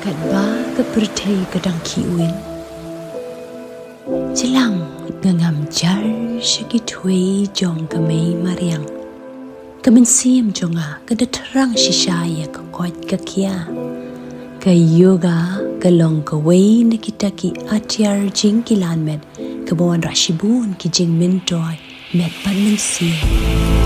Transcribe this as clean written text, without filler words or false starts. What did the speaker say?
กันบ้ากับประเทศกระดังขี้วินจะลังงามจาร์ชกิถวยจงกะไม่มาเรียงกะมันเสียมจงกะดัดรังชิชายกะกอดกะเคียกะโยกากะลองกะเวนกิตะกิอาทยาร์จิงกิลานเม็ดกะบอนราชิบูนกิจิงมินตอยเม็ดปันมันเสีย